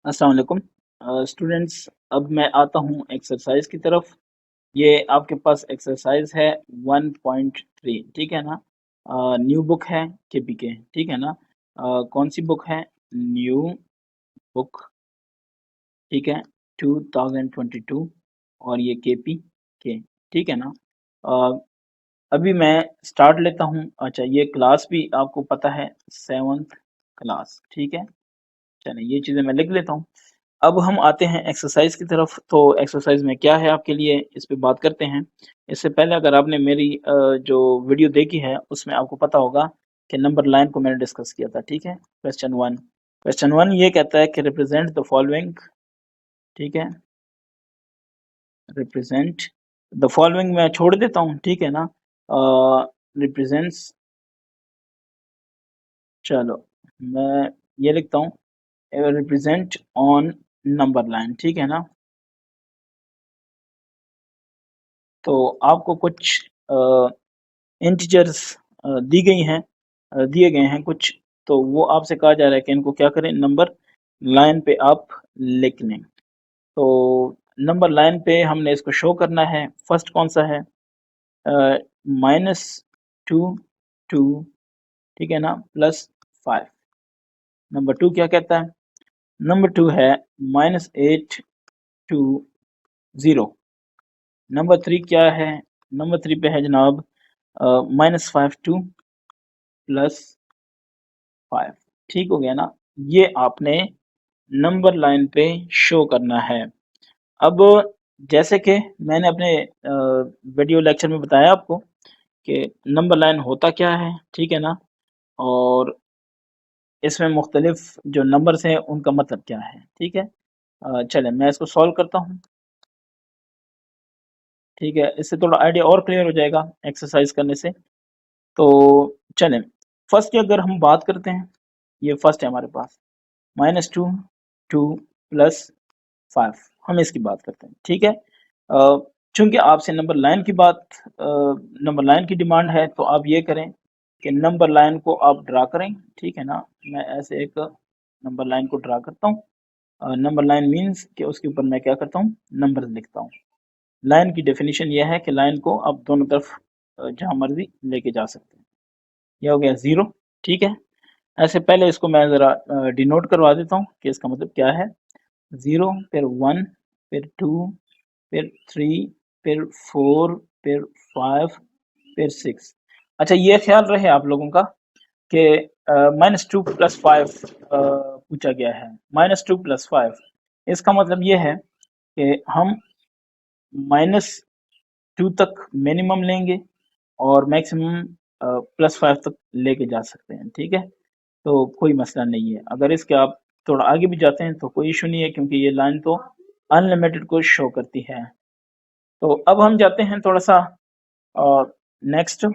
अस्सलाम वालेकुम स्टूडेंट्स। अब मैं आता हूँ एक्सरसाइज की तरफ। ये आपके पास एक्सरसाइज है 1.3, ठीक है ना। न्यू बुक है केपीके, ठीक है ना। कौन सी बुक है? न्यू बुक, ठीक है, 2022, और ये केपी के, ठीक है ना। अ, अभी मैं स्टार्ट लेता हूँ। अच्छा, ये क्लास भी आपको पता है, 7th क्लास, ठीक है। चलिए ये चीज़ें मैं लिख लेता हूँ। अब हम आते हैं एक्सरसाइज की तरफ। तो एक्सरसाइज में क्या है आपके लिए, इस पे बात करते हैं। इससे पहले अगर आपने मेरी जो वीडियो देखी है उसमें आपको पता होगा कि नंबर लाइन को मैंने डिस्कस किया था, ठीक है। क्वेश्चन वन ये कहता है कि रिप्रेजेंट द फॉलोइंग, ठीक है। रिप्रेजेंट द फॉलोइंग मैं छोड़ देता हूँ, ठीक है ना। रिप्रेजेंट्स, चलो मैं ये लिखता हूँ, रिप्रेजेंट ऑन नंबर लाइन, ठीक है ना। तो आपको कुछ इंटीजर्स दी गई हैं, दिए गए हैं कुछ। तो वो आपसे कहा जा रहा है कि इनको क्या करें, नंबर लाइन पे आप लिख लें। तो नंबर लाइन पे हमने इसको शो करना है। फर्स्ट कौन सा है? -2 2, ठीक है ना, +5। नंबर टू क्या कहता है? नंबर टू है -8 टू 0। नंबर थ्री क्या है? नंबर थ्री पे है जनाब -5 टू +5। ठीक हो गया ना। ये आपने नंबर लाइन पे शो करना है। अब जैसे कि मैंने अपने वीडियो लेक्चर में बताया आपको कि नंबर लाइन होता क्या है, ठीक है ना। और इसमें मुख्तलिफ जो नंबर्स हैं उनका मतलब क्या है, ठीक है। चलें मैं इसको सॉल्व करता हूँ, ठीक है। इससे थोड़ा आइडिया और क्लियर हो जाएगा एक्सरसाइज करने से। तो चलें, फर्स्ट की अगर हम बात करते हैं, ये फर्स्ट है हमारे पास, -2 2 +5। हम इसकी बात करते हैं, ठीक है। चूंकि आपसे नंबर लाइन की बात, नंबर लाइन की डिमांड है, तो आप ये करें कि नंबर लाइन को आप ड्रा करें, ठीक है ना। मैं ऐसे एक नंबर लाइन को ड्रा करता हूँ। नंबर लाइन मीन्स कि उसके ऊपर मैं क्या करता हूँ, नंबर लिखता हूँ। लाइन की डेफिनेशन यह है कि लाइन को आप दोनों तरफ जहाँ मर्जी लेके जा सकते हैं। यह हो गया 0, ठीक है। ऐसे पहले इसको मैं ज़रा डिनोट करवा देता हूँ कि इसका मतलब क्या है। 0, फिर 1, फिर 2, फिर 3, फिर 4, फिर 5, फिर 6। अच्छा, ये ख्याल रहे आप लोगों का कि -2 + 5 पूछा गया है। -2 + 5, इसका मतलब ये है कि हम -2 तक मिनिमम लेंगे और मैक्सिमम +5 तक लेके जा सकते हैं, ठीक है। तो कोई मसला नहीं है। अगर इसके आप थोड़ा आगे भी जाते हैं तो कोई इशू नहीं है, क्योंकि ये लाइन तो अनलिमिटेड को शो करती है। तो अब हम जाते हैं थोड़ा सा नेक्स्ट,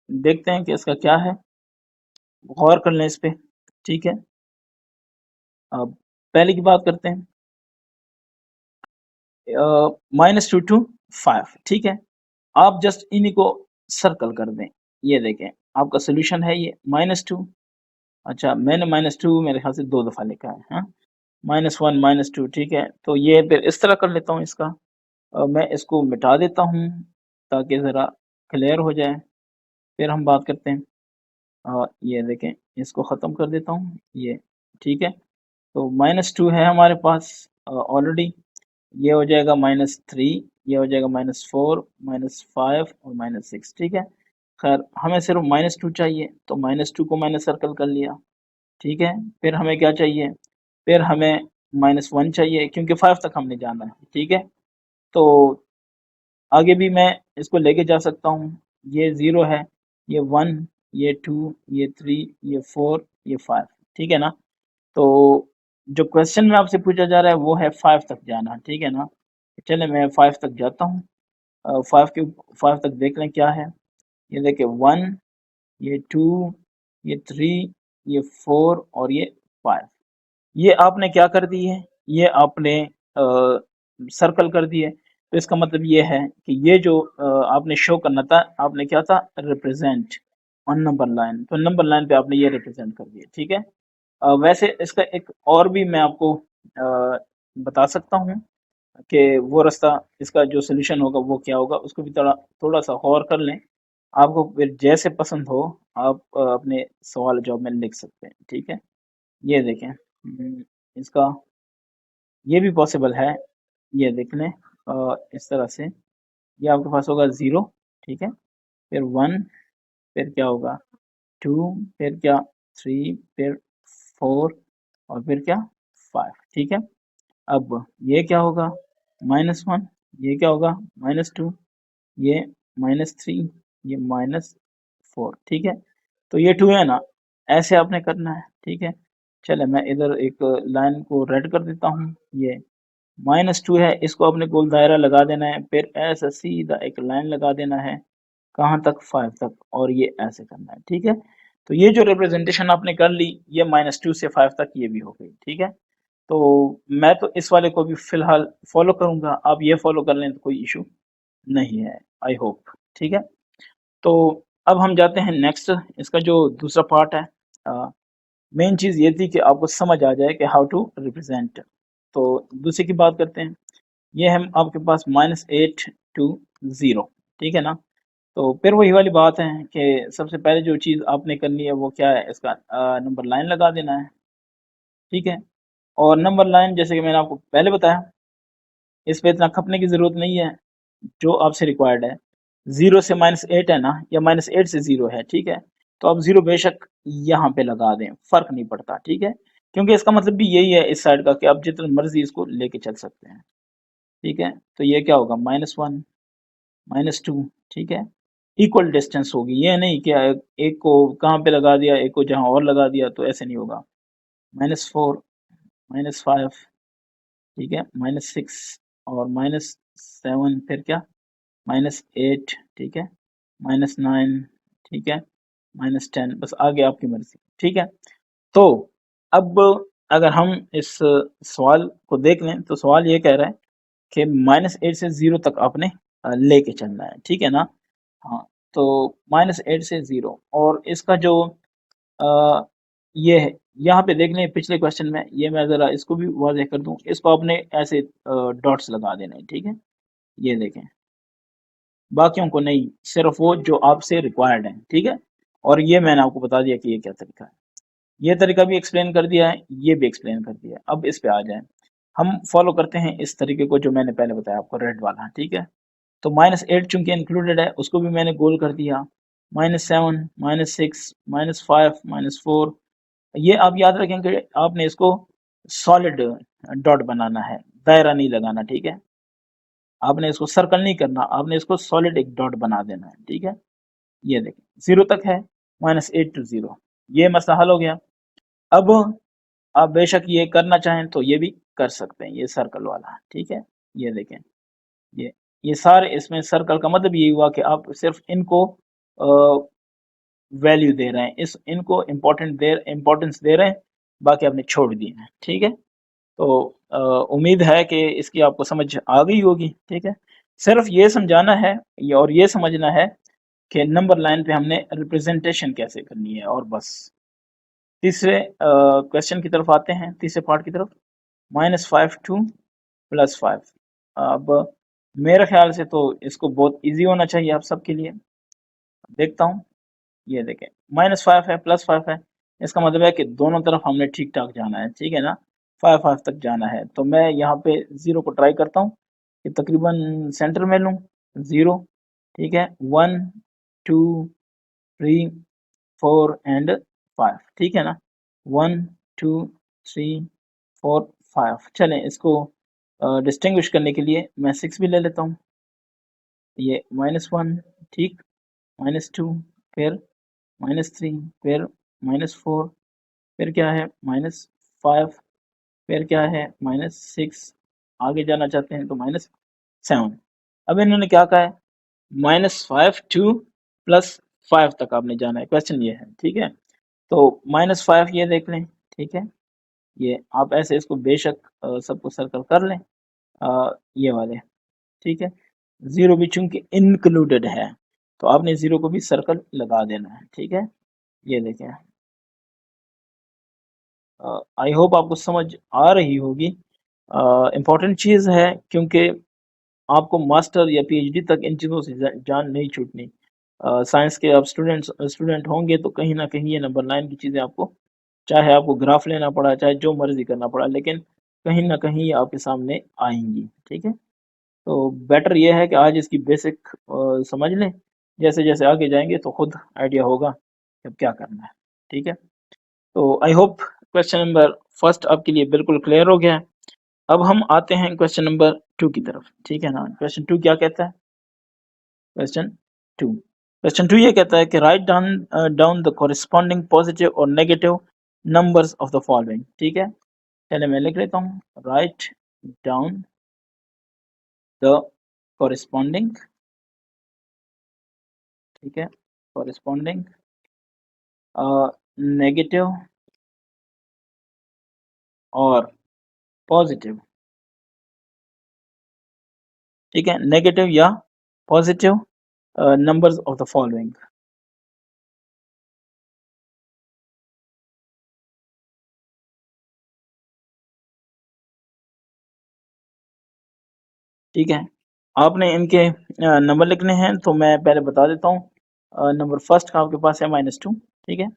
देखते हैं कि इसका क्या है। गौर कर लें इस पे, ठीक है। अब पहले की बात करते हैं, -2 to 5, ठीक है। आप जस्ट इन्हीं को सर्कल कर दें। ये देखें, आपका सोल्यूशन है ये -2। अच्छा, मैंने -2 मेरे ख्याल से 2 दफ़ा लिखा है, हाँ। -1 -2, ठीक है। तो ये फिर इस तरह कर लेता हूँ इसका। मैं इसको मिटा देता हूँ ताकि ज़रा क्लियर हो जाए। फिर हम बात करते हैं। ये देखें, इसको ख़त्म कर देता हूँ ये, ठीक है। तो -2 है हमारे पास ऑलरेडी। ये हो जाएगा -3, ये हो जाएगा -4, -5 और -6, ठीक है। खैर हमें सिर्फ -2 चाहिए, तो -2 को मैंने सर्कल कर लिया, ठीक है। फिर हमें क्या चाहिए? फिर हमें -1 चाहिए, क्योंकि 5 तक हमने जाना है, ठीक है। तो आगे भी मैं इसको लेके जा सकता हूँ। ये 0 है, ये 1, ये 2, ये 3, ये 4, ये 5, ठीक है ना। तो जो क्वेश्चन में आपसे पूछा जा रहा है वो है 5 तक जाना, ठीक है ना। चले मैं 5 तक जाता हूँ। 5 तक देख लें क्या है। ये देखिए 1, ये 2, ये 3, ये 4 और ये 5। ये आपने क्या कर दी है, ये आपने सर्कल कर दिए। तो इसका मतलब ये है कि ये जो आपने शो करना था, आपने क्या था, रिप्रेजेंट ऑन नंबर लाइन। तो नंबर लाइन पे आपने ये रिप्रेजेंट कर दिया, ठीक है। वैसे इसका एक और भी मैं आपको बता सकता हूँ कि वो रास्ता, इसका जो सोल्यूशन होगा वो क्या होगा, उसको भी थोड़ा थोड़ा सा गौर कर लें। आपको फिर जैसे पसंद हो आप अपने सवाल जवाब में लिख सकते हैं, ठीक है। ये देखें, इसका ये भी पॉसिबल है। ये देख लें इस तरह से, ये आपके पास होगा 0, ठीक है, फिर 1, फिर क्या होगा 2, फिर क्या 3, फिर 4 और फिर क्या 5, ठीक है। अब ये क्या होगा -1, ये क्या होगा -2, ये -3, ये -4, ठीक है। तो ये 2 है ना, ऐसे आपने करना है, ठीक है। चले मैं इधर एक लाइन को रेड कर देता हूँ। ये -2 है, इसको अपने गोल दायरा लगा देना है, फिर ऐसा सीधा एक लाइन लगा देना है, कहाँ तक 5 तक, और ये ऐसे करना है, ठीक है। तो ये जो रिप्रेजेंटेशन आपने कर ली, ये -2 से 5 तक ये भी हो गई, ठीक है। तो मैं तो इस वाले को भी फिलहाल फॉलो करूंगा, आप ये फॉलो कर लें तो कोई इशू नहीं है, आई होप, ठीक है। तो अब हम जाते हैं नेक्स्ट, इसका जो दूसरा पार्ट है। मेन चीज़ ये थी कि आपको समझ आ जाए कि हाउ टू रिप्रेजेंट। तो दूसरे की बात करते हैं। ये है आपके पास -8 to 0, ठीक है ना। तो फिर वही वाली बात है कि सबसे पहले जो चीज़ आपने करनी है वो क्या है, इसका नंबर लाइन लगा देना है, ठीक है। और नंबर लाइन जैसे कि मैंने आपको पहले बताया, इस पे इतना खपने की ज़रूरत नहीं है, जो आपसे रिक्वायर्ड है 0 से -8 है ना, या -8 से 0 है, ठीक है। तो आप 0 बेशक यहाँ पे लगा दें, फ़र्क नहीं पड़ता, ठीक है। क्योंकि इसका मतलब भी यही है इस साइड का कि आप जितना मर्ज़ी इसको लेके चल सकते हैं, ठीक है। तो ये क्या होगा -1, -2, ठीक है। इक्वल डिस्टेंस होगी, ये नहीं कि एक को कहाँ पे लगा दिया, एक को जहाँ और लगा दिया, तो ऐसे नहीं होगा। -4, -5, ठीक है, -6 और -7, फिर क्या -8, ठीक है, -9, ठीक है, -10, बस आगे आपकी मर्जी, ठीक है। तो अब अगर हम इस सवाल को देख लें तो सवाल ये कह रहा है कि -8 से 0 तक आपने लेके चलना है, ठीक है ना। हाँ, तो -8 से 0, और इसका जो अ, ये है, यहाँ पे देख लें पिछले क्वेश्चन में, ये मैं ज़रा इसको भी वाज़ेह कर दूँ, इसको आपने ऐसे डॉट्स लगा देने हैं, ठीक है। ये देखें, बाकियों को नहीं, सिर्फ वो जो आपसे रिक्वायर्ड है, ठीक है। और ये मैंने आपको बता दिया कि ये क्या तरीका है। ये तरीका भी एक्सप्लेन कर दिया है, ये भी एक्सप्लेन कर दिया है। अब इस पे आ जाएं, हम फॉलो करते हैं इस तरीके को जो मैंने पहले बताया आपको, रेड वाला, ठीक है। तो -8 चूंकि इंक्लूडेड है, उसको भी मैंने गोल कर दिया। -7, -6, -5, -4, ये आप याद रखें कि आपने इसको सॉलिड डॉट बनाना है, दायरा नहीं लगाना, ठीक है। आपने इसको सर्कल नहीं करना, आपने इसको सॉलिड एक डॉट बना देना है, ठीक है। ये देखें 0 तक है, -8 to 0, ये मसला हल हो गया। अब आप बेशक ये करना चाहें तो ये भी कर सकते हैं, ये सर्कल वाला, ठीक है। ये देखें, ये ये सारे इसमें सर्कल का मतलब ये हुआ कि आप सिर्फ इनको वैल्यू दे रहे हैं, इस इनको इम्पोर्टेंस दे रहे हैं, बाकी आपने छोड़ दिए हैं, ठीक है। तो उम्मीद है कि इसकी आपको समझ आ गई होगी, ठीक है। सिर्फ ये समझाना है, और ये समझना है कि नंबर लाइन पे हमने रिप्रेजेंटेशन कैसे करनी है, और बस। तीसरे क्वेश्चन की तरफ आते हैं, तीसरे पार्ट की तरफ। -5 to +5। अब मेरे ख्याल से तो इसको बहुत इजी होना चाहिए आप सबके लिए। देखता हूँ, ये देखें, -5 है, +5 है, इसका मतलब है कि दोनों तरफ हमने ठीक ठाक जाना है, ठीक है ना। 5 तक जाना है, तो मैं यहाँ पे 0 को ट्राई करता हूँ कि तकरीबन सेंटर में लूँ 0, ठीक है। 1, 2, 3, 4 एंड 5, ठीक है ना। 1, 2, 3, 4, 5, चलें इसको डिस्टिंग्विश करने के लिए मैं 6 भी ले लेता हूँ। ये -1, ठीक, -2, फिर -3, फिर -4, फिर क्या है -5, फिर क्या है -6, आगे जाना चाहते हैं तो -7। अब इन्होंने क्या कहा है, -5 to +5 तक आपने जाना है, क्वेश्चन ये है, ठीक है। तो -5 ये देख लें, ठीक है। ये आप ऐसे इसको बेशक सबको सर्कल कर लें, ये वाले, ठीक है। 0 भी चूंकि इंक्लूडेड है, तो आपने 0 को भी सर्कल लगा देना है, ठीक है। ये देखें, आई होप आपको समझ आ रही होगी। इम्पोर्टेंट चीज़ है, क्योंकि आपको मास्टर या पीएचडी तक इन चीज़ों से जान नहीं छूटनी। साइंस के आप स्टूडेंट होंगे तो कहीं ना कहीं ये नंबर लाइन की चीज़ें आपको, चाहे आपको ग्राफ लेना पड़ा, चाहे जो मर्जी करना पड़ा, लेकिन कहीं ना कहीं ये आपके सामने आएंगी। ठीक है, तो बेटर ये है कि आज इसकी बेसिक समझ लें, जैसे जैसे आगे जाएंगे तो खुद आइडिया होगा कि अब क्या करना है। ठीक है, तो I hope question number first आपके लिए बिल्कुल क्लियर हो गया है। अब हम आते हैं क्वेश्चन नंबर 2 की तरफ। ठीक है ना, क्वेश्चन 2 क्या कहता है? क्वेश्चन 2 ये कहता है कि write down down the corresponding positive और negative numbers of the following. ठीक है, पहले मैं लिख लेता हूँ, राइट डाउन द कोरिस्पॉन्डिंग, ठीक है, कोरिस्पॉन्डिंग नेगेटिव और पॉजिटिव। ठीक है, नेगेटिव या positive numbers of the following. ठीक है, आपने इनके नंबर लिखने हैं, तो मैं पहले बता देता हूँ। नंबर फर्स्ट का आपके पास है -2। ठीक है,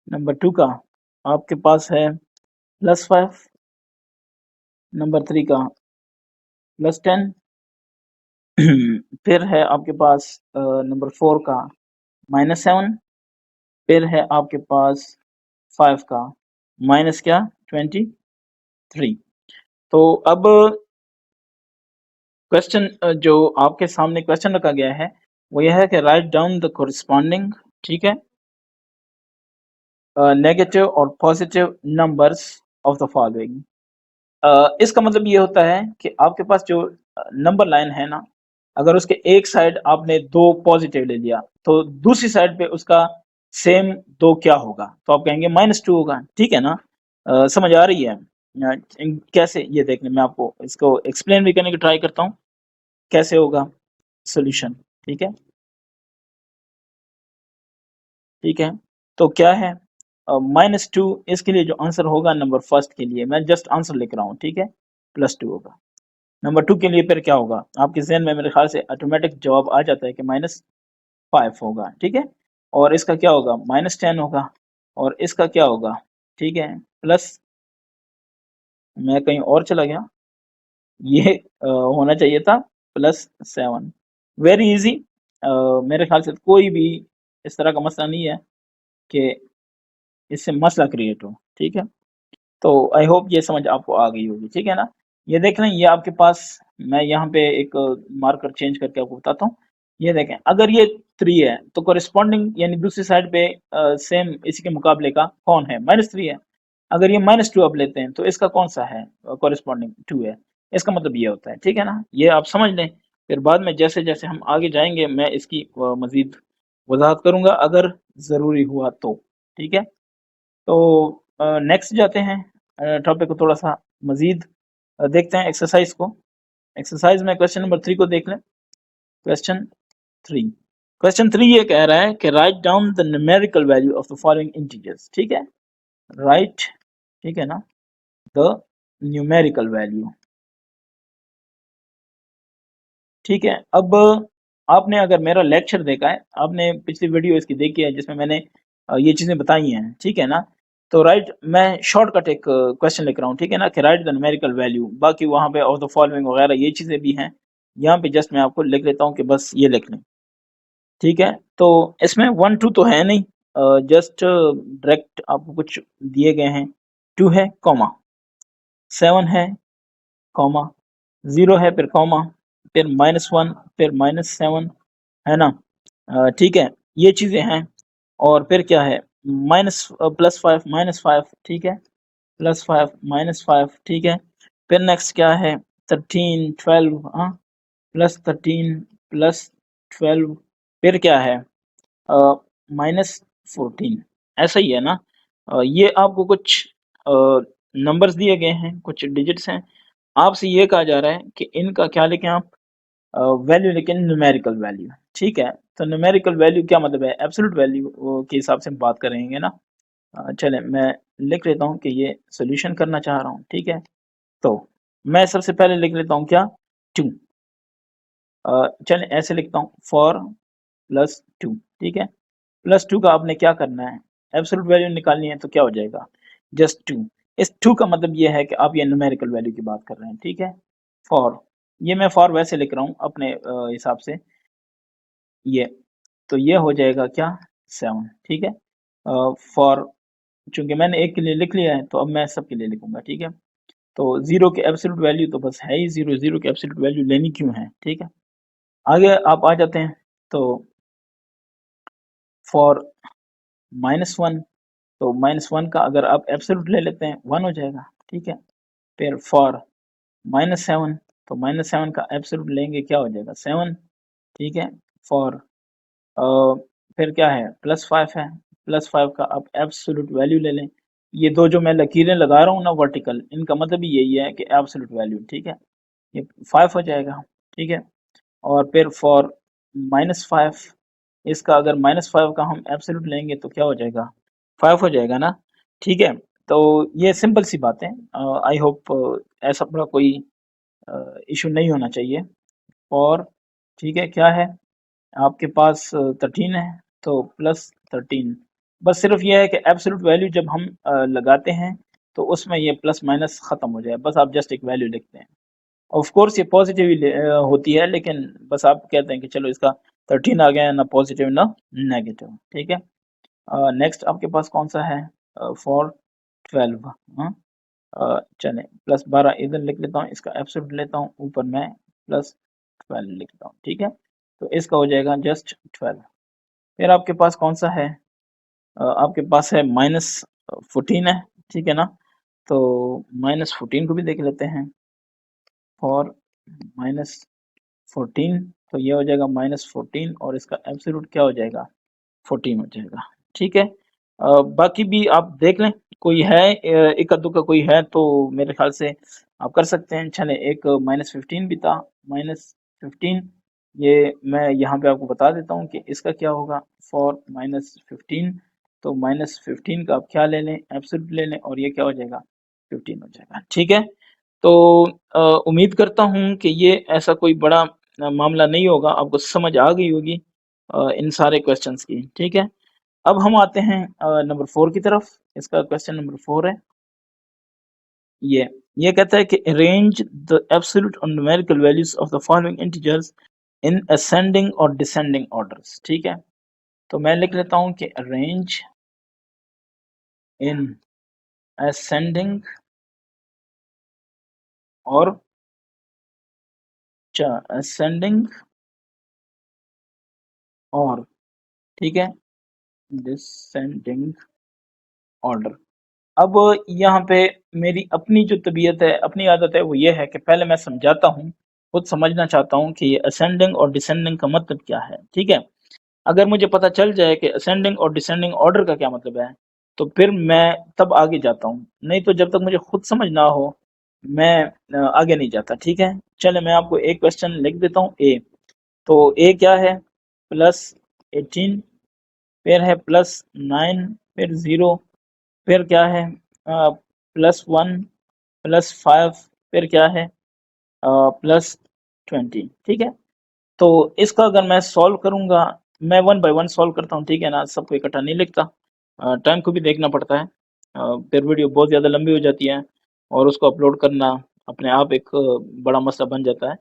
नंबर 2 का आपके पास है +5, नंबर 3 का +10, फिर है आपके पास नंबर 4 का -7, फिर है आपके पास 5 का माइनस क्या 23। तो अब क्वेश्चन जो आपके सामने क्वेश्चन रखा गया है वो यह है कि राइट डाउन द कोरिस्पॉन्डिंग, ठीक है, नेगेटिव और positive numbers of the following. इसका मतलब ये होता है कि आपके पास जो नंबर लाइन है ना, अगर उसके एक साइड आपने 2 पॉजिटिव ले लिया, तो दूसरी साइड पे उसका सेम 2 क्या होगा? तो आप कहेंगे -2 होगा। ठीक है ना? समझ आ रही है? कैसे, ये देखने मैं आपको इसको एक्सप्लेन भी करने की ट्राई करता हूँ, कैसे होगा सॉल्यूशन। ठीक है? ठीक है, तो क्या है -2, इसके लिए जो आंसर होगा नंबर फर्स्ट के लिए, मैं जस्ट आंसर लिख रहा हूँ। ठीक है, +2 होगा। नंबर 2 के लिए फिर क्या होगा? आपके ज़हन में मेरे ख्याल से ऑटोमेटिक जवाब आ जाता है कि -5 होगा। ठीक है, और इसका क्या होगा? -10 होगा, और इसका क्या होगा? ठीक है, प्लस, मैं कहीं और चला गया, ये होना चाहिए था +7। Very easy. मेरे ख्याल से कोई भी इस तरह का मसला नहीं है कि इससे मसला क्रिएट हो। ठीक है, तो आई होप ये समझ आपको आ गई होगी। ठीक है ना? ये देख लें, ये आपके पास, मैं यहाँ पे एक मार्कर चेंज करके आपको बताता हूँ। ये देखें, अगर ये 3 है तो कोरिस्पॉन्डिंग यानी दूसरी साइड पे सेम इसी के मुकाबले का कौन है? -3 है। अगर ये -2 आप लेते हैं तो इसका कौन सा है कोरिस्पॉन्डिंग? 2 है। इसका मतलब ये होता है। ठीक है ना? ये आप समझ लें, फिर बाद में जैसे जैसे हम आगे जाएंगे मैं इसकी मजीद वजाहत करूंगा अगर ज़रूरी हुआ तो। ठीक है, तो नेक्स्ट जाते हैं टॉपिक को थोड़ा सा मजीद देखते हैं, एक्सरसाइज को। एक्सरसाइज में क्वेश्चन नंबर 3 को देख लें। क्वेश्चन 3, क्वेश्चन 3 ये कह रहा है कि write down the numerical value of the following integers. ठीक है, राइट, ठीक है ना, द न्यूमेरिकल वैल्यू। ठीक है, अब आपने अगर मेरा लेक्चर देखा है, आपने पिछली वीडियो इसकी देखी है जिसमें मैंने ये चीज़ें बताई हैं। ठीक है ना? तो राइट, मैं शॉर्टकट एक क्वेश्चन लिख रहा हूँ। ठीक है ना, कि राइट द न्यूमेरिकल वैल्यू, बाकी वहाँ पे ऑफ द फॉलोइंग वगैरह ये चीज़ें भी हैं, यहाँ पे जस्ट मैं आपको लिख लेता हूँ कि बस ये लिख लें। ठीक है, तो इसमें 1 2 तो है नहीं, जस्ट डायरेक्ट आपको कुछ दिए गए हैं। 2 है, कॉमा, 7 है, कॉमा, 0 है, फिर कॉमा, फिर -1, फिर -7, है ना? ठीक है, ये चीज़ें हैं, और फिर क्या है? +5, -5, ठीक है, +5, -5, ठीक है, फिर नेक्स्ट क्या है? 13, 12, हाँ, +13, +12, फिर क्या है? -14, ऐसा ही है ना? ये आपको कुछ नंबर्स दिए गए हैं, कुछ डिजिट्स हैं, आपसे ये कहा जा रहा है कि इनका क्या लिखें आप? वैल्यू लिखें, न्यूमेरिकल वैल्यू। ठीक है, तो न्यूमेरिकल वैल्यू क्या मतलब है? एब्सोल्यूट वैल्यू के हिसाब से हम बात करेंगे ना, चलें मैं लिख लेता हूँ कि ये सॉल्यूशन करना चाह रहा हूँ, ठीक है? तो मैं सबसे पहले लिख लेता हूँ क्या 2। चलें ऐसे लिखता हूँ फॉर प्लस 2, ठीक है? प्लस 2 का आपने क्या करना है, एब्सोल्यूट वैल्यू निकालनी है तो क्या हो जाएगा जस्ट 2। इस 2 का मतलब ये है कि आप ये न्यूमेरिकल वैल्यू की बात कर रहे हैं, ठीक है? फॉर ये मैं फॉर वैसे लिख रहा हूँ अपने हिसाब से ये, तो ये हो जाएगा क्या 7, ठीक है? फॉर चूंकि मैंने एक के लिए लिख लिया है तो अब मैं सबके लिए लिखूंगा, ठीक है? तो जीरो के एब्सोल्यूट वैल्यू तो बस है ही जीरो, जीरो के एब्सोल्यूट वैल्यू लेनी क्यों है, ठीक है? आगे आप आ जाते हैं तो फॉर -1, तो -1 का अगर आप एब्सोल्यूट ले लेते हैं 1 हो जाएगा, ठीक है? फिर फॉर -7, तो -7 का एब्सोल्यूट लेंगे क्या हो जाएगा 7, ठीक है? फॉर फिर क्या है +5 है, +5 का आप एब्सोल्यूट वैल्यू ले लें। ये दो जो मैं लकीरें लगा रहा हूँ ना वर्टिकल, इनका मतलब ही यही है कि एब्सोल्यूट वैल्यू, ठीक है? ये 5 हो जाएगा, ठीक है? और फिर फॉर -5, इसका अगर -5 का हम एब्सोल्यूट लेंगे तो क्या हो जाएगा 5 हो जाएगा ना, ठीक है? तो ये सिंपल सी बात है। आई होप ऐसा बड़ा कोई इशू नहीं होना चाहिए। और ठीक है क्या है आपके पास 13 है तो +13, बस सिर्फ ये है कि एब्सोल्यूट वैल्यू जब हम लगाते हैं तो उसमें ये प्लस माइनस खत्म हो जाए, बस आप जस्ट एक वैल्यू लिखते हैं। ऑफ कोर्स ये पॉजिटिव ही होती है, लेकिन बस आप कहते हैं कि चलो इसका 13 आ गया, ना पॉजिटिव ना नेगेटिव, ठीक है? नेक्स्ट आपके पास कौन सा है फॉर 12, हाँ? चलें +12 इधर लिख लेता हूँ, इसका एब्सोल्यूट लेता हूँ, ऊपर मैं +12 लिखता हूँ, ठीक है? तो इसका हो जाएगा जस्ट 12। फिर आपके पास कौन सा है आपके पास है -14 है, ठीक है ना? तो -14 को भी देख लेते हैं फॉर -14, तो ये हो जाएगा -14 और इसका एब्सोल्यूट क्या हो जाएगा 14 हो जाएगा, ठीक है? बाकी भी आप देख लें, कोई है इक्का दुक्का कोई है तो मेरे ख्याल से आप कर सकते हैं। चलें एक -15 भी था, -15 ये मैं यहाँ पे आपको बता देता हूँ कि इसका क्या होगा फॉर -15, तो -15 का आप क्या ले लें एब्सोल्यूट ले लें और ये क्या हो जाएगा 15 हो जाएगा, ठीक है? तो उम्मीद करता हूँ कि ये ऐसा कोई बड़ा मामला नहीं होगा, आपको समझ आ गई होगी इन सारे क्वेश्चंस की, ठीक है? अब हम आते हैं नंबर 4 की तरफ। इसका क्वेश्चन नंबर 4 है ये ये कहता है कि अरेंज द एब्सोल्यूट और numerical values of the following integers in ascending और डिसेंडिंग ऑर्डर्स, ठीक है? तो मैं लिख लेता हूँ कि अरेंज इन असेंडिंग और असेंडिंग और ठीक है डिसेंडिंग ऑर्डर। अब यहाँ पे मेरी अपनी जो तबीयत है, अपनी आदत है, वो ये है कि पहले मैं समझाता हूँ, खुद समझना चाहता हूँ कि ये असेंडिंग और डिसेंडिंग का मतलब क्या है, ठीक है? अगर मुझे पता चल जाए कि असेंडिंग और डिसेंडिंग ऑर्डर का क्या मतलब है, तो फिर मैं तब आगे जाता हूँ, नहीं तो जब तक मुझे खुद समझ ना हो, मैं आगे नहीं जाता, ठीक है? चले मैं आपको एक क्वेश्चन लिख देता हूँ ए। तो ए क्या है +18, फिर है +9, फिर 0, फिर क्या है +1, +5, फिर क्या है +20, ठीक है? तो इसका अगर मैं सॉल्व करूंगा, मैं वन बाय वन सॉल्व करता हूँ, ठीक है ना? सबको इकट्ठा नहीं लिखता, टाइम को भी देखना पड़ता है। फिर वीडियो बहुत ज़्यादा लंबी हो जाती है और उसको अपलोड करना अपने आप एक बड़ा मसला बन जाता है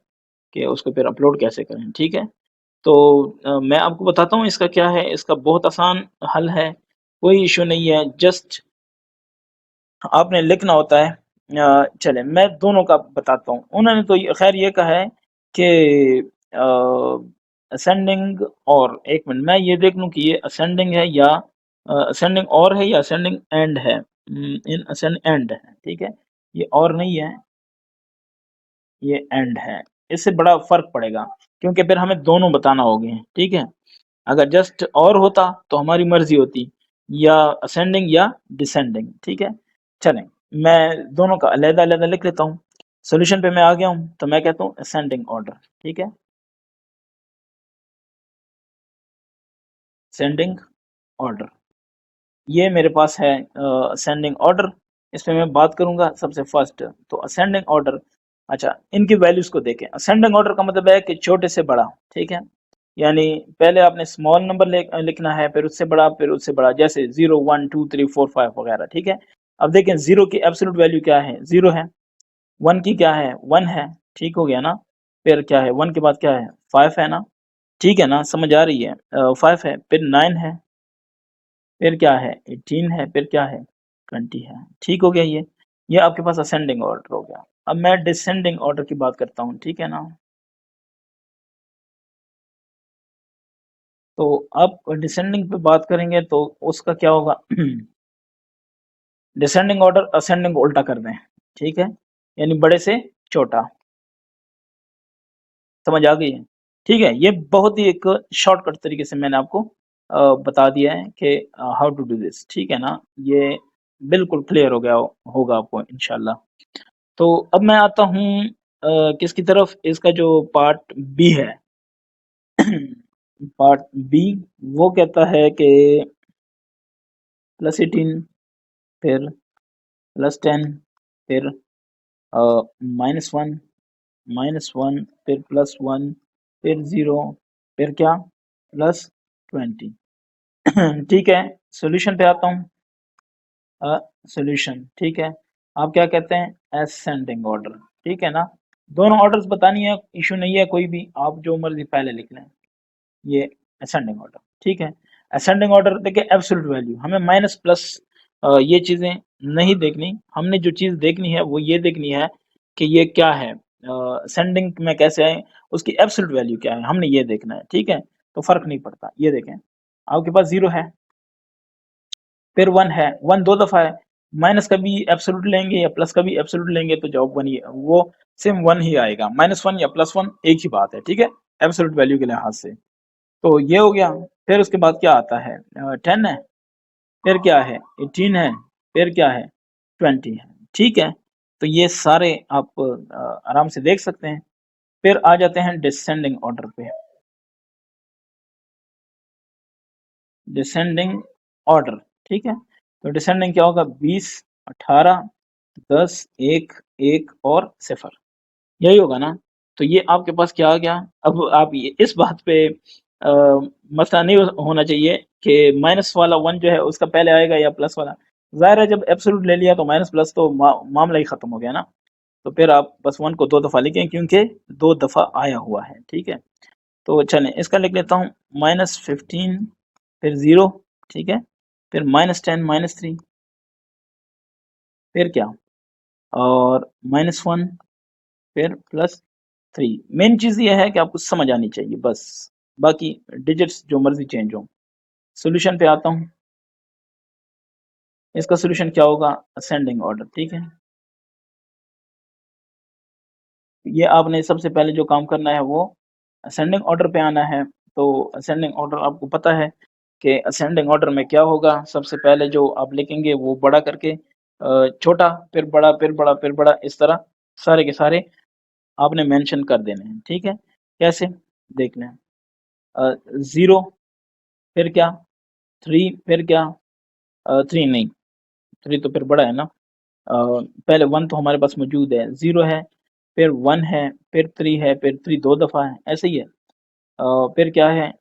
कि उसको फिर अपलोड कैसे करें, ठीक है? तो मैं आपको बताता हूँ इसका क्या है, इसका बहुत आसान हल है, कोई इशू नहीं है, जस्ट आपने लिखना होता है। चलें मैं दोनों का बताता हूँ। उन्होंने तो खैर ये कहा है कि असेंडिंग और एक मिनट मैं ये देख लूँ कि ये असेंडिंग है या असेंडिंग और है या असेंडिंग एंड है। इन असेंडिंग एंड है, ठीक है? ये और नहीं है, ये एंड है। इससे बड़ा फ़र्क पड़ेगा क्योंकि फिर हमें दोनों बताना होंगे, ठीक है? अगर जस्ट और होता तो हमारी मर्ज़ी होती, या असेंडिंग या डिसेंडिंग, ठीक है? चलें, मैं दोनों का अलग-अलग लिख लेता हूँ। सॉल्यूशन पे मैं आ गया हूँ, तो मैं कहता हूँ असेंडिंग ऑर्डर, ठीक है? Ascending order. ये मेरे पास है असेंडिंग ऑर्डर। इस पे मैं बात करूंगा सबसे फर्स्ट। तो असेंडिंग ऑर्डर, अच्छा इनकी वैल्यूज को देखें। असेंडिंग ऑर्डर का मतलब है कि छोटे से बड़ा, ठीक है। यानी पहले आपने स्मॉल नंबर लिखना है, फिर उससे बड़ा, फिर उससे बड़ा, जैसे 0 1 2 3 4 5 वगैरह, ठीक है। अब देखें जीरो की एब्सोल्यूट वैल्यू क्या है, जीरो है। वन की क्या है, वन है, ठीक हो गया ना। फिर क्या है, वन के बाद क्या है, फाइव है ना, ठीक है ना, समझ आ रही है। फाइव है, फिर नाइन है, फिर क्या है, 18 है, फिर क्या है, 20 है, ठीक हो गया। ये आपके पास असेंडिंग ऑर्डर हो गया। अब मैं डिसेंडिंग ऑर्डर की बात करता हूँ, ठीक है ना। तो अब डिसेंडिंग पे बात करेंगे तो उसका क्या होगा। डिसेंडिंग ऑर्डर असेंडिंग को उल्टा कर दें, ठीक है, यानी बड़े से छोटा। समझ आ गई है, ठीक है। ये बहुत ही एक शॉर्टकट तरीके से मैंने आपको बता दिया है कि हाउ टू डू दिस, ठीक है ना। ये बिल्कुल क्लियर हो गया होगा आपको इंशाल्लाह। तो अब मैं आता हूँ किसकी तरफ, इसका जो पार्ट बी है। पार्ट बी वो कहता है कि +18, फिर +10, फिर -1, -1, फिर +1, फिर 0, फिर क्या, +20। ठीक है, सॉल्यूशन पे आता हूँ। सॉल्यूशन, ठीक है। आप क्या कहते हैं, असेंडिंग ऑर्डर, ठीक है ना। दोनों ऑर्डर्स बतानी है, इशू नहीं है कोई भी, आप जो मर्जी पहले लिख लें। ये असेंडिंग ऑर्डर, ठीक है। असेंडिंग ऑर्डर देखिए, एब्सोल्यूट वैल्यू हमें माइनस प्लस ये चीजें नहीं देखनी। हमने जो चीज देखनी है वो ये देखनी है कि ये क्या है, असेंडिंग में कैसे आए, उसकी एब्सोल्यूट वैल्यू क्या है, हमने ये देखना है, ठीक है। तो फर्क नहीं पड़ता, ये देखें आपके पास जीरो है, फिर वन है, वन दो दफा है। माइनस का भी एब्सोल्यूट लेंगे या प्लस का भी एब्सोल्यूट लेंगे तो जवाब वन ही, वो सेम वन ही आएगा। -1 या +1 एक ही बात है, ठीक है, एब्सोल्यूट वैल्यू के लिहाज से। तो ये हो गया। फिर उसके बाद क्या आता है, 10 है, फिर क्या है, 18 है, फिर क्या है, 20 है, ठीक है। तो ये सारे आप आराम से देख सकते हैं। फिर आ जाते हैं डिसेंडिंग ऑर्डर पे। डिसेंडिंग ऑर्डर, ठीक है। तो डिसेंडिंग क्या होगा, 20, 18, 10, 1, 1 और 0, यही होगा ना। तो ये आपके पास क्या आ गया। अब आप ये इस बात पे मसला नहीं होना चाहिए कि माइनस वाला वन जो है उसका पहले आएगा या प्लस वाला। जाहिर है जब एब्सोल्यूट ले लिया तो माइनस प्लस तो मामला ही खत्म हो गया ना। तो फिर आप बस वन को दो दफा लिखें क्योंकि दो दफा आया हुआ है, ठीक है। तो चलें इसका लिख लेता हूँ, -15, फिर 0, ठीक है, फिर -10, -3, फिर क्या, और -1, फिर +3। मेन चीज ये है कि आपको समझ आनी चाहिए बस, बाकी डिजिट्स जो मर्जी चेंज हो। सॉल्यूशन पे आता हूँ। इसका सॉल्यूशन क्या होगा, असेंडिंग ऑर्डर, ठीक है। ये आपने सबसे पहले जो काम करना है वो असेंडिंग ऑर्डर पे आना है। तो असेंडिंग ऑर्डर आपको पता है कि असेंडिंग ऑर्डर में क्या होगा। सबसे पहले जो आप लिखेंगे वो बड़ा करके छोटा, फिर बड़ा, फिर बड़ा, फिर बड़ा, इस तरह सारे के सारे आपने मेंशन कर देने हैं, ठीक है। कैसे देखना है, 0, फिर क्या, 3, फिर क्या, 3 नहीं, 3 तो फिर बड़ा है ना। पहले 1 तो हमारे पास मौजूद है, 0 है, फिर 1 है, फिर 3 है, फिर 3 दो दफ़ा है, ऐसे ही है। फिर क्या है,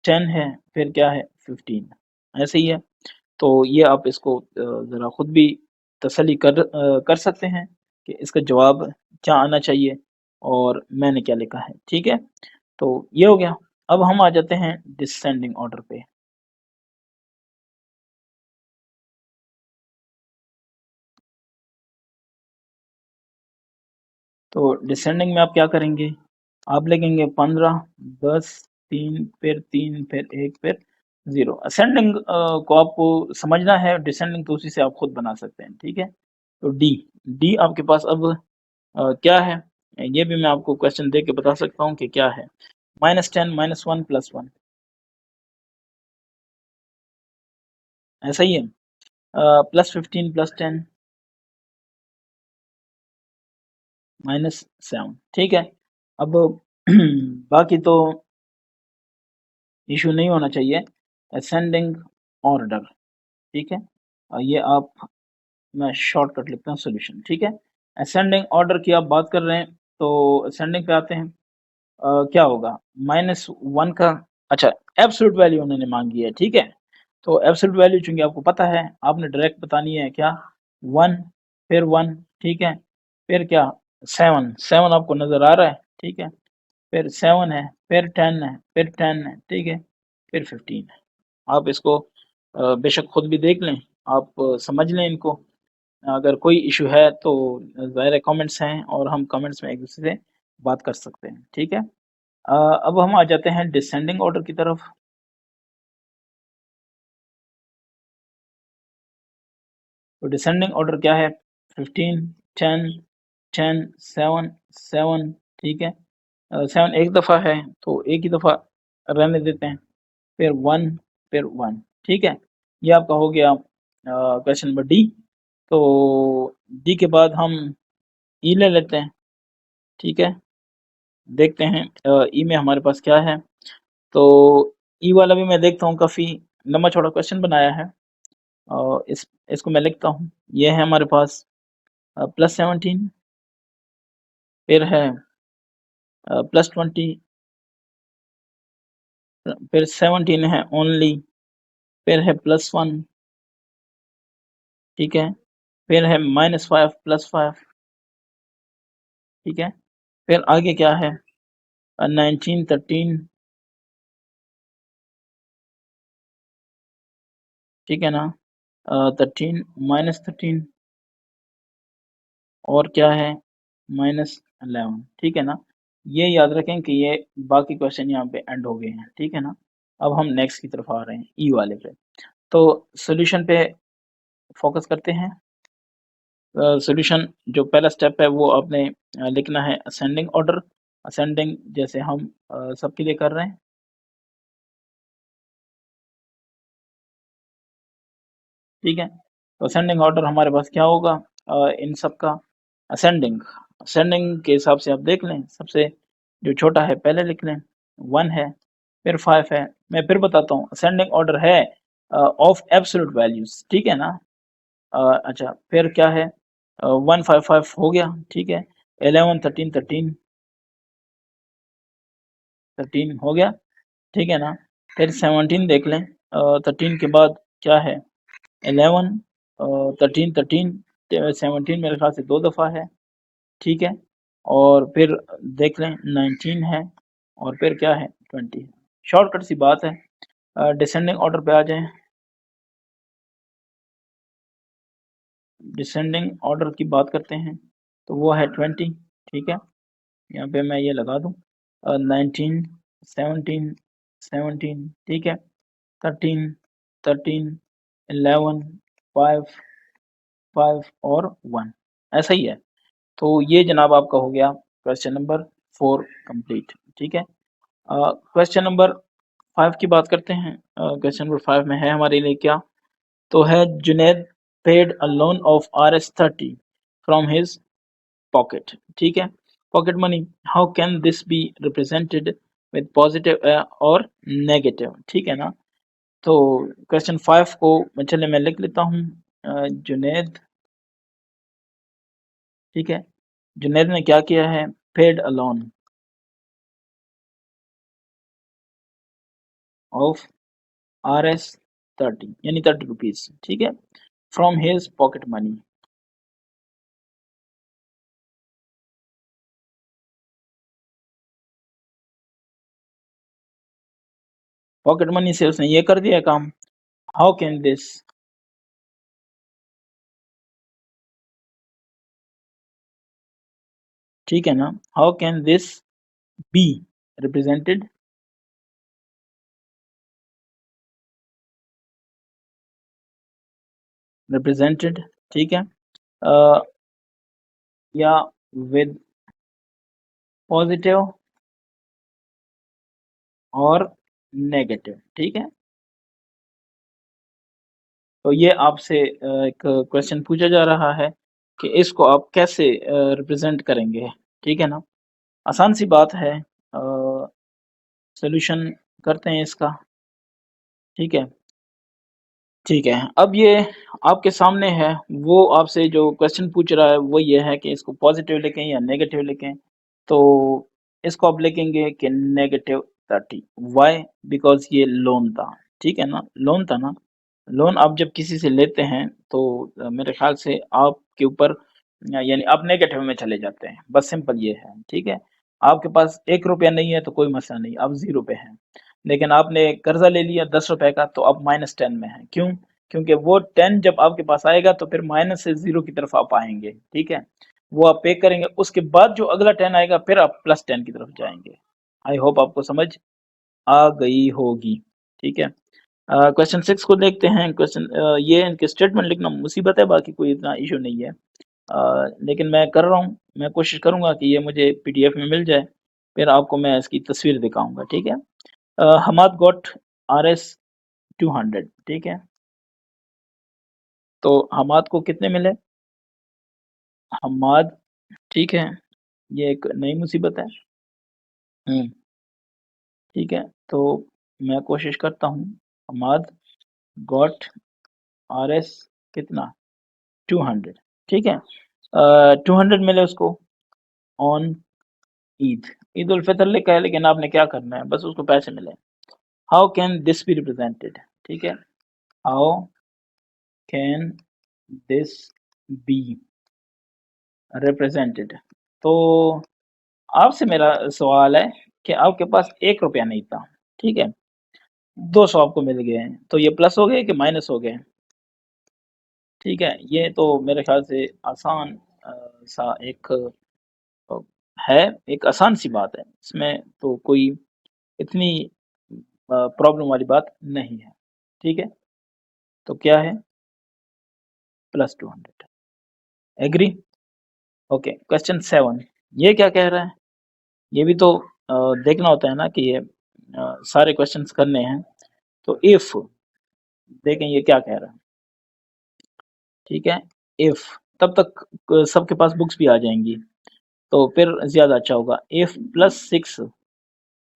10 है, फिर क्या है, 15, ऐसे ही है। तो ये आप इसको ज़रा खुद भी तसल्ली कर सकते हैं कि इसका जवाब क्या आना चाहिए और मैंने क्या लिखा है, ठीक है। तो ये हो गया। अब हम आ जाते हैं डिसेंडिंग ऑर्डर पे। तो डिसेंडिंग में आप क्या करेंगे, आप लिखेंगे 15, 10, 3, फिर 3, फिर 1, फिर 0। असेंडिंग को आपको समझना है, डिसेंडिंग तो उसी से आप खुद बना सकते हैं, ठीक है। तो डी, डी आपके पास अब क्या है, ये भी मैं आपको क्वेश्चन दे के बता सकता हूँ कि क्या है। -10, -1, +1, ऐसा ही है। +15, +10, -7, ठीक है। अब बाकी तो इशू नहीं होना चाहिए। असेंडिंग ऑर्डर, ठीक है। ये आप, मैं शॉर्टकट लिखता हूँ सोल्यूशन, ठीक है। असेंडिंग ऑर्डर की आप बात कर रहे हैं, तो असेंडिंग पे आते हैं। क्या होगा -1 का, अच्छा एब्सोल्यूट वैल्यू उन्होंने मांगी है, ठीक है। तो एब्सोल्यूट वैल्यू चूंकि आपको पता है, आपने डायरेक्ट बतानी है क्या, 1, फिर 1, ठीक है, फिर क्या 7, 7 आपको नजर आ रहा है, ठीक है, फिर 7 है, फिर 10 है, फिर 10 है, ठीक है, फिर 15 है। आप इसको बेशक खुद भी देख लें, आप समझ लें इनको। अगर कोई इशू है तो ज़ाहिर कमेंट्स हैं और हम कमेंट्स में एक दूसरे से बात कर सकते हैं, ठीक है। अब हम आ जाते हैं डिसेंडिंग ऑर्डर की तरफ। तो डिसेंडिंग ऑर्डर क्या है, 15, 10, 10, 7, 7, ठीक है। 7 एक दफ़ा है तो एक ही दफ़ा रहने देते हैं, फिर 1, फिर 1, ठीक है। ये आपका हो गया क्वेश्चन नंबर डी। तो डी के बाद हम ई ले लेते हैं, ठीक है। देखते हैं ई में हमारे पास क्या है। तो ई वाला भी मैं देखता हूँ, काफ़ी लंबा चौड़ा क्वेश्चन बनाया है। इसको मैं लिखता हूँ। ये है हमारे पास +17, फिर है +20, फिर 17 है ओनली, फिर है +1, ठीक है, फिर है -5 +5, ठीक है, फिर आगे क्या है 19, 13, ठीक है ना, 13, -13, और क्या है -11, ठीक है ना। ये याद रखें कि ये बाकी क्वेश्चन यहाँ पे एंड हो गए हैं, ठीक है ना। अब हम नेक्स्ट की तरफ आ रहे हैं, ई वाले पे। तो सॉल्यूशन पे फोकस करते हैं। सॉल्यूशन जो पहला स्टेप है वो आपने लिखना है असेंडिंग ऑर्डर। असेंडिंग जैसे हम सबके लिए कर रहे हैं, ठीक है। तो असेंडिंग ऑर्डर हमारे पास क्या होगा, इन सब का असेंडिंग, असेंडिंग के हिसाब से आप देख लें, सबसे जो छोटा है पहले लिख लें, 1 है, फिर 5 है। मैं फिर बताता हूँ, असेंडिंग ऑर्डर है ऑफ एब्सोल्यूट वैल्यूज, ठीक है ना। अच्छा फिर क्या है 1, 5, 5 हो गया, ठीक है। 11, 13, 13, 13 हो गया, ठीक है ना। फिर 17 देख लें, 13 के बाद क्या है 11, 13, 13, 17 मेरे ख्याल से 2 दफ़ा है, ठीक है। और फिर देख लें 19 है, और फिर क्या है 20 है। शॉर्टकट सी बात है। डिसेंडिंग ऑर्डर पे आ जाएं। डिसेंडिंग ऑर्डर की बात करते हैं, तो वो है 20, ठीक है। यहाँ पे मैं ये लगा दूँ 19, 17, 17, ठीक है, 13, 13, 11, 5, 5 और 1, ऐसा ही है। तो ये जनाब आपका हो गया क्वेश्चन नंबर 4 कंप्लीट, ठीक है। क्वेश्चन नंबर 5 की बात करते हैं। क्वेश्चन नंबर 5 में है हमारे लिए क्या, तो है Junaid paid a loan of Rs 30 from his pocket, ठीक है। Pocket money, how can this be represented with positive और नेगेटिव, ठीक है ना। तो क्वेश्चन 5 को चलिए मैं लिख लेता हूँ। जुनैद, ठीक है, जुनैद ने क्या किया है, paid a loan of Rs 30 यानी 30 रुपीज, ठीक है, from his pocket money. Pocket money से उसने ये कर दिया काम। हाउ कैन दिस, ठीक है ना, how can this be represented, represented, ठीक है, अ, या विद पॉजिटिव और नेगेटिव, ठीक है। तो ये आपसे एक क्वेश्चन पूछा जा रहा है कि इसको आप कैसे रिप्रेजेंट करेंगे, ठीक है ना। आसान सी बात है, सॉल्यूशन करते हैं इसका, ठीक है। ठीक है, अब ये आपके सामने है, वो आपसे जो क्वेश्चन पूछ रहा है वो ये है कि इसको पॉजिटिव लिखें या नेगेटिव लिखें। तो इसको आप लिखेंगे कि -30। वाई? बिकॉज ये लोन था, ठीक है ना, लोन था ना। लोन आप जब किसी से लेते हैं तो मेरे ख्याल से आपके ऊपर यानी आप नेगेटिव में चले जाते हैं, बस सिंपल ये है, ठीक है। आपके पास 1 रुपया नहीं है तो कोई मसला नहीं, आप जीरो पे हैं। लेकिन आपने कर्जा ले लिया 10 रुपए का, तो आप -10 में हैं। क्यों? क्योंकि वो 10 जब आपके पास आएगा तो फिर माइनस से जीरो की तरफ आप आएंगे, ठीक है। वो आप पे करेंगे, उसके बाद जो अगला 10 आएगा फिर आप +10 की तरफ जाएंगे। आई होप आपको समझ आ गई होगी, ठीक है। क्वेश्चन 6 को देखते हैं। क्वेश्चन ये इनके स्टेटमेंट लिखना मुसीबत है, बाकी कोई इतना इशू नहीं है। लेकिन मैं कर रहा हूँ, मैं कोशिश करूंगा कि ये मुझे पीडीएफ में मिल जाए, फिर आपको मैं इसकी तस्वीर दिखाऊंगा, ठीक है। हमाद गॉट RS 200, ठीक है। तो हमाद को कितने मिले? हमाद, ठीक है, ये एक नई मुसीबत है। हम्म, ठीक है। तो मैं कोशिश करता हूँ। हमाद गॉट RS कितना? 200, ठीक है। 200 मिले उसको ऑन ईद। ईद उल फितर लिखा है, लेकिन आपने क्या करना है, बस उसको पैसे मिले। How can this be represented, ठीक है। How can this be represented. तो आपसे मेरा सवाल है कि आपके पास 1 रुपया नहीं था, ठीक है। 200 आपको मिल गए हैं, तो ये प्लस हो गए कि माइनस हो गए? ठीक है, ये तो मेरे ख्याल से आसान सा एक अ, है, एक आसान सी बात है, इसमें तो कोई इतनी प्रॉब्लम वाली बात नहीं है, ठीक है। तो क्या है? +200। एग्री? ओके, क्वेश्चन 7, ये क्या कह रहा है? ये भी तो देखना होता है ना कि ये सारे क्वेश्चंस करने हैं। तो इफ, देखें ये क्या कह रहा है, ठीक है। इफ, तब तक सबके पास बुक्स भी आ जाएंगी, तो फिर ज्यादा अच्छा होगा। इफ +6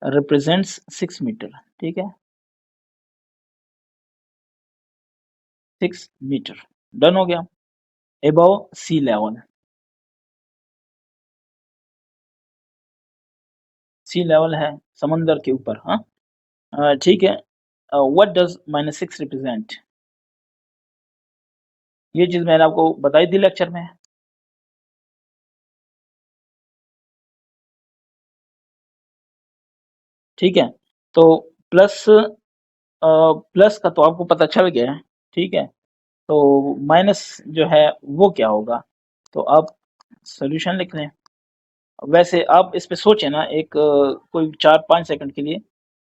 रिप्रेजेंट्स 6 मीटर, ठीक है। 6 मीटर, डन हो गया। एबव सी लेवल, सी लेवल है समंदर के ऊपर, हाँ। ठीक है। What does -6 represent? ये चीज मैंने आपको बताई थी लेक्चर में। ठीक है, तो प्लस प्लस का तो आपको पता चल गया है, ठीक है। तो माइनस जो है वो क्या होगा? तो आप सॉल्यूशन लिख लें। वैसे आप इस पे सोचें ना एक कोई 4-5 सेकंड के लिए,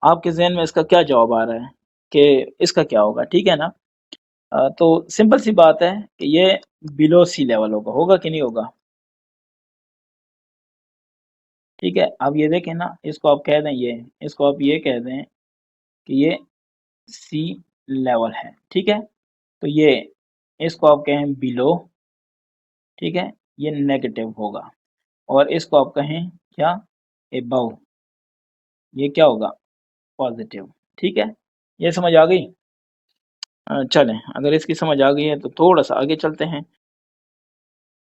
आपके जहन में इसका क्या जवाब आ रहा है कि इसका क्या होगा, ठीक है ना। तो सिंपल सी बात है कि ये बिलो सी लेवल होगा, होगा कि नहीं होगा? ठीक है, अब ये देखें ना, इसको आप कह दें ये, इसको आप ये कह दें कि ये सी लेवल है, ठीक है। तो ये, इसको आप कहें बिलो, ठीक है, ये नेगेटिव होगा। और इसको आप कहें क्या? एबव, ये क्या होगा? पॉजिटिव, ठीक है। ये समझ आ गई? चलें, अगर इसकी समझ आ गई है तो थोड़ा सा आगे चलते हैं।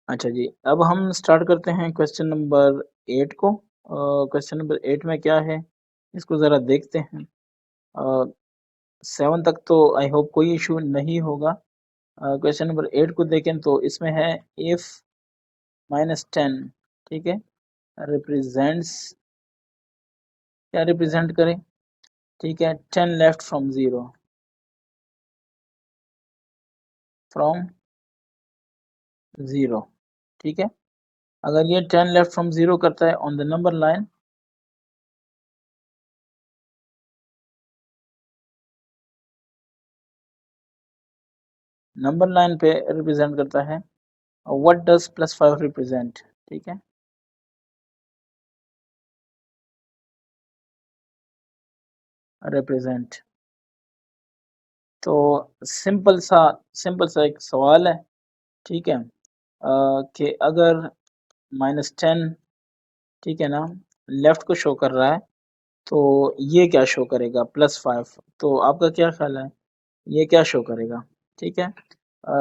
अच्छा जी, अब हम स्टार्ट करते हैं क्वेश्चन नंबर 8 को। क्वेश्चन नंबर 8 में क्या है, इसको ज़रा देखते हैं। 7 तक तो आई होप कोई इशू नहीं होगा। क्वेश्चन नंबर 8 को देखें तो इसमें है इफ -10, ठीक है, रिप्रेजेंट्स, क्या रिप्रेजेंट करें, ठीक है, 10 left from zero, from zero, ठीक है। अगर ये 10 लेफ्ट फ्रॉम जीरो करता है on the number line, number line पे रिप्रेजेंट करता है। व्हाट डज +5 रिप्रेजेंट, ठीक है, रिप्रेजेंट। तो सिंपल सा एक सवाल है, ठीक है। कि अगर -10, ठीक है ना, लेफ्ट को शो कर रहा है, तो ये क्या शो करेगा? +5। तो आपका क्या ख्याल है? ये क्या शो करेगा, ठीक है।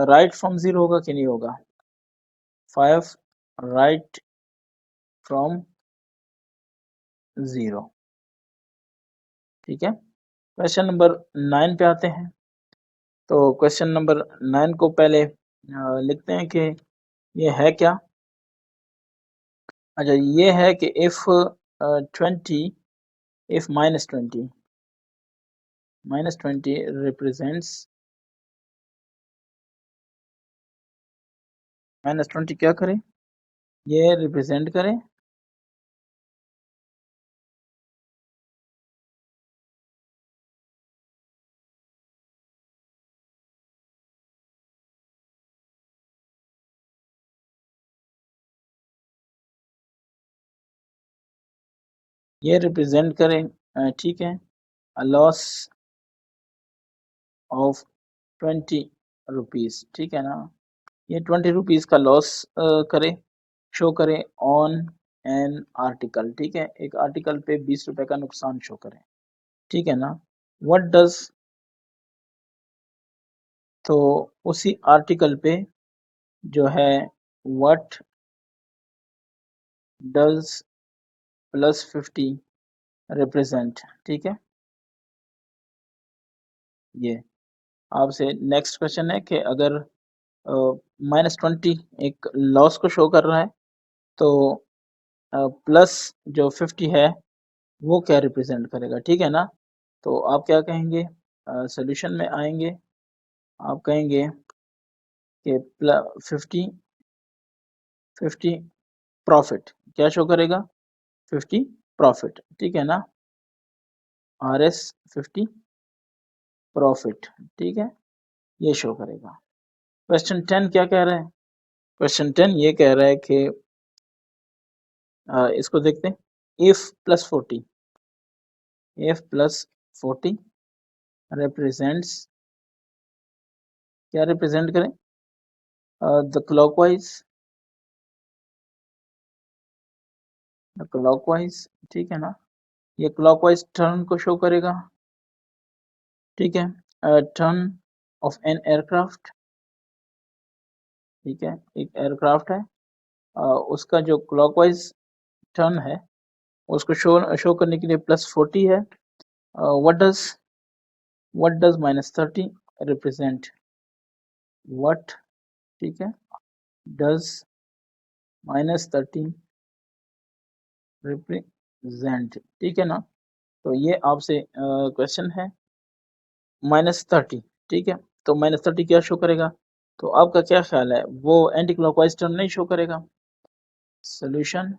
राइट फ्रॉम जीरो होगा कि नहीं होगा, 5 राइट फ्रॉम जीरो, ठीक है। क्वेश्चन नंबर 9 पे आते हैं। तो क्वेश्चन नंबर 9 को पहले लिखते हैं कि ये है क्या। अच्छा, ये है कि इफ 20, इफ -20 रिप्रेजेंट्स, -20 क्या करे, ये रिप्रेजेंट करे ये रिप्रेजेंट करे, ठीक है, अ लॉस ऑफ 20 रुपीज, ठीक है ना। ये 20 रुपीज का लॉस करे, शो करे ऑन एन आर्टिकल, ठीक है, एक आर्टिकल पे 20 रुपए का नुकसान शो करे, ठीक है ना। व्हाट डज, तो उसी आर्टिकल पे जो है व्हाट डज +50 रिप्रेजेंट, ठीक है। ये आपसे नेक्स्ट क्वेश्चन है कि अगर -20 एक लॉस को शो कर रहा है, तो प्लस जो 50 है वो क्या रिप्रेजेंट करेगा, ठीक है ना। तो आप क्या कहेंगे, सॉल्यूशन में आएंगे, आप कहेंगे कि 50 प्रॉफिट क्या शो करेगा, 50 प्रॉफिट, ठीक है ना, RS 50 प्रॉफिट, ठीक है, ये शो करेगा। क्वेश्चन 10 क्या कह रहा है, क्वेश्चन 10 ये कह रहा है कि इसको देखते हैं, if +40 represents, क्या रिप्रेजेंट करें, द क्लॉकवाइज, ठीक है ना, ये क्लॉकवाइज टर्न को शो करेगा, ठीक है, टर्न ऑफ एन एयरक्राफ्ट, ठीक है, एक एयरक्राफ्ट है, उसका जो क्लॉकवाइज टर्न है उसको शो करने के लिए +40 है। व्हाट डज -30 रिप्रेजेंट, व्हाट, ठीक है, डज -30 रिप्रेजेंट, ठीक है ना। तो ये आपसे क्वेश्चन है -30, ठीक है। तो -30 क्या शो करेगा, तो आपका क्या ख्याल है, वो एंटी क्लॉकवाइज टर्न नहीं शो करेगा, सोल्यूशन,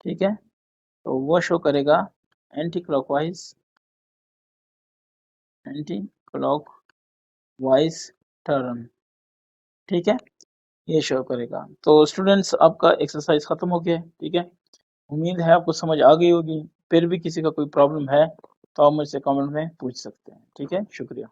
ठीक है, तो वो शो करेगा एंटी क्लॉकवाइज टर्न, ठीक है, ये शो करेगा। तो स्टूडेंट्स आपका एक्सरसाइज खत्म हो गया है, ठीक है। उम्मीद है आपको समझ आ गई होगी। फिर भी किसी का कोई प्रॉब्लम है तो आप मुझसे कमेंट में पूछ सकते हैं, ठीक है। शुक्रिया।